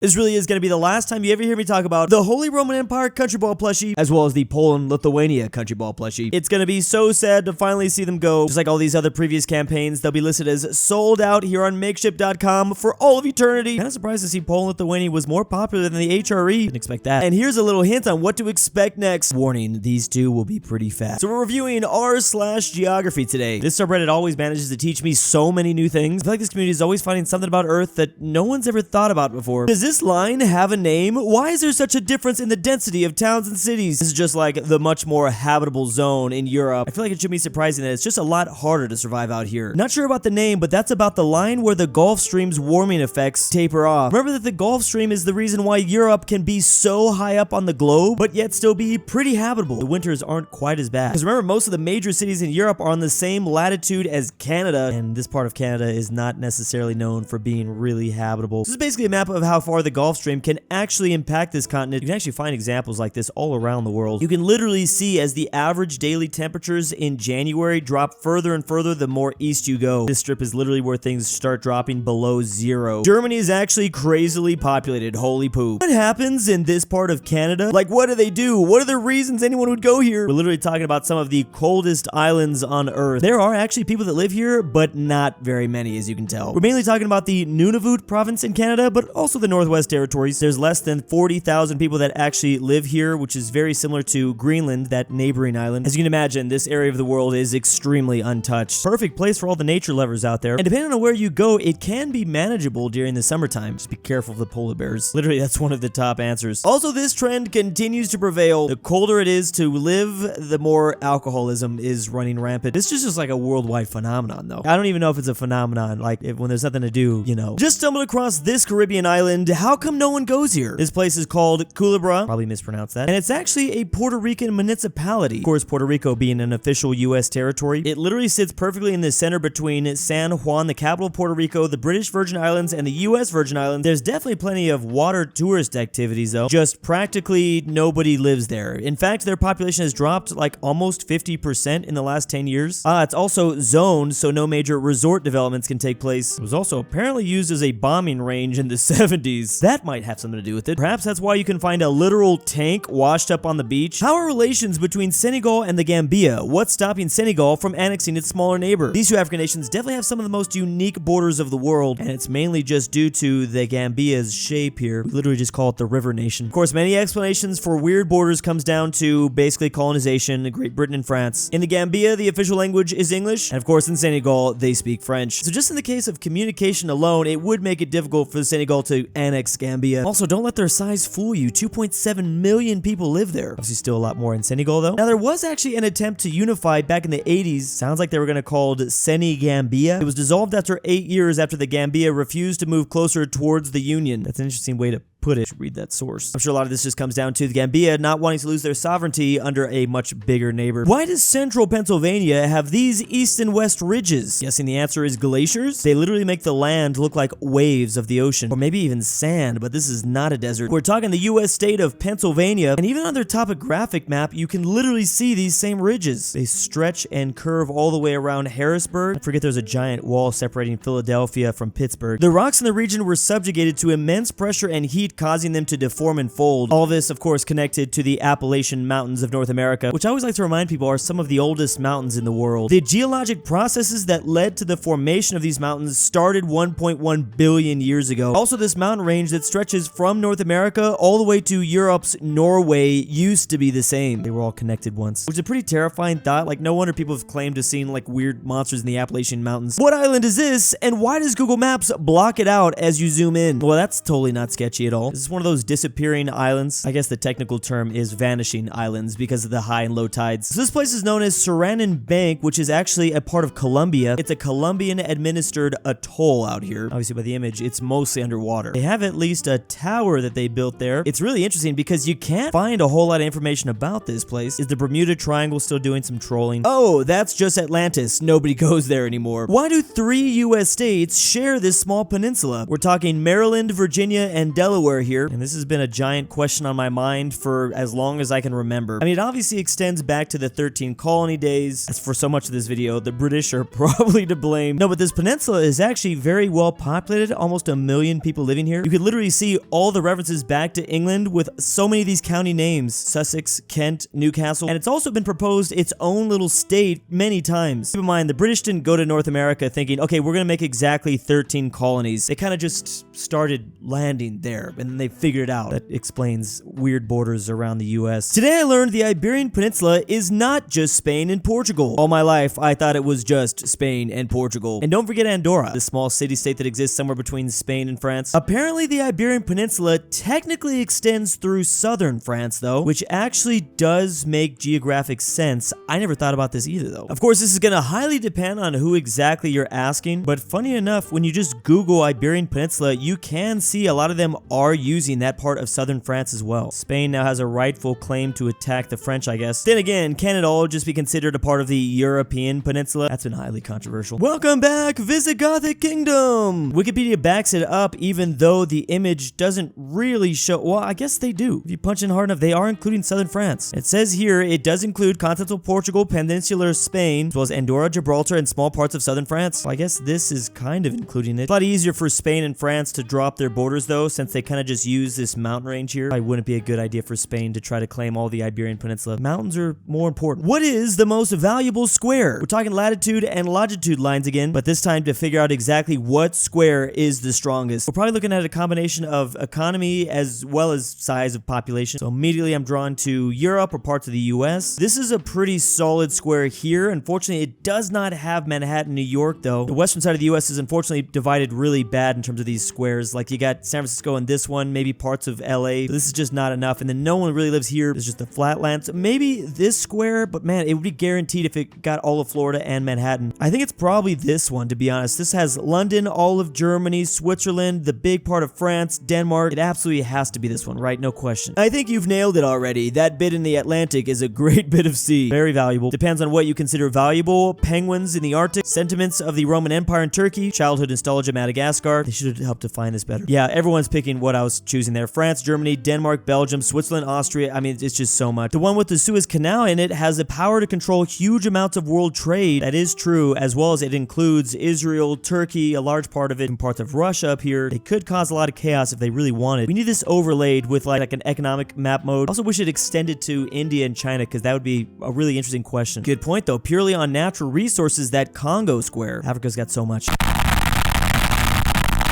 This really is going to be the last time you ever hear me talk about the Holy Roman Empire country ball plushie, as well as the Poland-Lithuania country ball plushie. It's going to be so sad to finally see them go. Just like all these other previous campaigns, they'll be listed as sold out here on makeship.com for all of eternity. Kind of surprised to see Poland-Lithuania was more popular than the HRE. Didn't expect that. And here's a little hint on what to expect next. Warning, these two will be pretty fast. So we're reviewing r/geography today. This subreddit always manages to teach me so many new things. I feel like this community is always finding something about Earth that no one's ever thought about before. Does this line have a name? Why is there such a difference in the density of towns and cities? This is just like the much more habitable zone in Europe. I feel like it should be surprising that it's just a lot harder to survive out here. Not sure about the name, but that's about the line where the Gulf Stream's warming effects taper off. Remember that the Gulf Stream is the reason why Europe can be so high up on the globe, but yet still be pretty habitable. The winters aren't quite as bad. Because remember, most of the major cities in Europe are on the same latitude as Canada, and this part of Canada is not necessarily known for being really habitable. This is basically a map of how far the Gulf Stream can actually impact this continent. You can actually find examples like this all around the world. You can literally see as the average daily temperatures in January drop further and further the more east you go. This strip is literally where things start dropping below zero. Germany is actually crazily populated. Holy poop. What happens in this part of Canada? Like, what do they do? What are the reasons anyone would go here? We're literally talking about some of the coldest islands on Earth. There are actually people that live here, but not very many, as you can tell. We're mainly talking about the Nunavut province in Canada, but also the Northwest Territories. There's less than 40,000 people that actually live here, which is very similar to Greenland, that neighboring island. As you can imagine, this area of the world is extremely untouched. Perfect place for all the nature lovers out there. And depending on where you go, it can be manageable during the summertime. Just be careful of the polar bears. Literally, that's one of the top answers. Also, this trend continues to prevail. The colder it is to live, the more alcoholism is running rampant. This is just like a worldwide phenomenon, though. I don't even know if it's a phenomenon, like when there's nothing to do, you know. Just stumbled across this Caribbean island. How come no one goes here? This place is called Culebra, probably mispronounced that, and it's actually a Puerto Rican municipality. Of course, Puerto Rico being an official U.S. territory, it literally sits perfectly in the center between San Juan, the capital of Puerto Rico, the British Virgin Islands, and the U.S. Virgin Islands. There's definitely plenty of water tourist activities, though. Just practically nobody lives there. In fact, their population has dropped like almost 50% in the last 10 years. It's also zoned, so no major resort developments can take place. It was also apparently used as a bombing range in the 70s. That might have something to do with it. Perhaps that's why you can find a literal tank washed up on the beach. How are relations between Senegal and the Gambia? What's stopping Senegal from annexing its smaller neighbor? These two African nations definitely have some of the most unique borders of the world, and it's mainly just due to the Gambia's shape here. We literally just call it the river nation. Of course, many explanations for weird borders comes down to basically colonization, Great Britain and France. In the Gambia, the official language is English, and of course in Senegal, they speak French. So just in the case of communication alone, it would make it difficult for Senegal to annex Gambia. Also, don't let their size fool you. 2.7 million people live there. Obviously still a lot more in Senegal, though. Now, there was actually an attempt to unify back in the 80s. Sounds like they were going to call it Senegambia. It was dissolved after 8 years after the Gambia refused to move closer towards the Union. That's an interesting way to put it. Read that source. I'm sure a lot of this just comes down to the Gambia not wanting to lose their sovereignty under a much bigger neighbor. Why does central Pennsylvania have these east and west ridges? Guessing the answer is glaciers? They literally make the land look like waves of the ocean, or maybe even sand, but this is not a desert. We're talking the U.S. state of Pennsylvania, and even on their topographic map, you can literally see these same ridges. They stretch and curve all the way around Harrisburg. I forget there's a giant wall separating Philadelphia from Pittsburgh. The rocks in the region were subjugated to immense pressure and heat, causing them to deform and fold. All this, of course, connected to the Appalachian Mountains of North America, which I always like to remind people are some of the oldest mountains in the world. The geologic processes that led to the formation of these mountains started 1.1 billion years ago. Also, this mountain range that stretches from North America all the way to Europe's Norway used to be the same. They were all connected once, which is a pretty terrifying thought. Like, no wonder people have claimed to seen like weird monsters in the Appalachian Mountains. What island is this, and why does Google Maps block it out as you zoom in? Well, that's totally not sketchy at all. This is one of those disappearing islands. I guess the technical term is vanishing islands because of the high and low tides. So this place is known as Saranan Bank, which is actually a part of Colombia. It's a Colombian administered atoll out here. Obviously by the image, it's mostly underwater. They have at least a tower that they built there. It's really interesting because you can't find a whole lot of information about this place. Is the Bermuda Triangle still doing some trolling? Oh, that's just Atlantis. Nobody goes there anymore. Why do 3 U.S. states share this small peninsula? We're talking Maryland, Virginia, and Delaware. anywhere here, and this has been a giant question on my mind for as long as I can remember. I mean, it obviously extends back to the 13 colony days. As for so much of this video, the British are probably to blame. No, but this peninsula is actually very well populated, almost 1 million people living here. You could literally see all the references back to England with so many of these county names: Sussex, Kent, Newcastle, and it's also been proposed its own little state many times. Keep in mind, the British didn't go to North America thinking, okay, we're gonna make exactly 13 colonies. They kind of just started landing there, and then they figured it out. That explains weird borders around the US. Today I learned the Iberian Peninsula is not just Spain and Portugal. All my life, I thought it was just Spain and Portugal. And don't forget Andorra, the small city-state that exists somewhere between Spain and France. Apparently, the Iberian Peninsula technically extends through southern France, though, which actually does make geographic sense. I never thought about this either, though. Of course, this is gonna highly depend on who exactly you're asking, but funny enough, when you just Google Iberian Peninsula, you can see a lot of them are using that part of southern France as well. Spain now has a rightful claim to attack the French, I guess. Then again, can it all just be considered a part of the European Peninsula? That's been highly controversial. Welcome back, Visigothic Kingdom! Wikipedia backs it up even though the image doesn't really show. Well, I guess they do. If you punch in hard enough, they are including southern France. It says here it does include continental Portugal, peninsular Spain, as well as Andorra, Gibraltar, and small parts of southern France. Well, I guess this is kind of including it. It's a lot easier for Spain and France to drop their borders though, since they kind of just use this mountain range here. Probably wouldn't be a good idea for Spain to try to claim all the Iberian Peninsula. Mountains are more important. What is the most valuable square? We're talking latitude and longitude lines again, but this time to figure out exactly what square is the strongest. We're probably looking at a combination of economy as well as size of population. So immediately I'm drawn to Europe or parts of the US. This is a pretty solid square here. Unfortunately, it does not have Manhattan, New York though. The western side of the US is unfortunately divided really bad in terms of these squares. Like you got San Francisco in this one, maybe parts of LA. But this is just not enough. And then no one really lives here. It's just the flatlands. So maybe this square, but man, it would be guaranteed if it got all of Florida and Manhattan. I think it's probably this one, to be honest. This has London, all of Germany, Switzerland, the big part of France, Denmark. It absolutely has to be this one, right? No question. I think you've nailed it already. That bit in the Atlantic is a great bit of sea. Very valuable. Depends on what you consider valuable. Penguins in the Arctic, sentiments of the Roman Empire in Turkey, childhood nostalgia Madagascar. They should have helped define this better. Yeah, everyone's picking what I was choosing there. France, Germany, Denmark, Belgium, Switzerland, Austria. I mean, it's just so much. The one with the Suez Canal in it has the power to control huge amounts of world trade. That is true, as well as it includes Israel, Turkey, a large part of it, and parts of Russia up here. They could cause a lot of chaos if they really wanted. We need this overlaid with like an economic map mode. Also wish it extended to India and China, because that would be a really interesting question. Good point though. Purely on natural resources, that Congo square. Africa's got so much.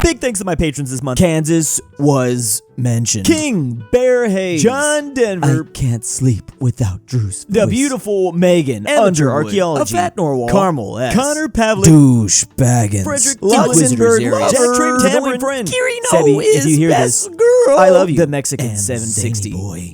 Big thanks to my patrons this month. Kansas was mentioned. KingBearHaze, JohnDenver, I can't sleep without Drew's voice, DaBeautiful-MEGAN-Underwood, Archaeology, aPhatNarwhal, Carmel S, Connor Pavlik, DOOCHBAGGINS, Fredrik LuxembourgLover, Traven, Tambre, Sebby, if you hear this, KirinoIsBestGirl, I love you. the Mexican and 760. ZaneyBoi.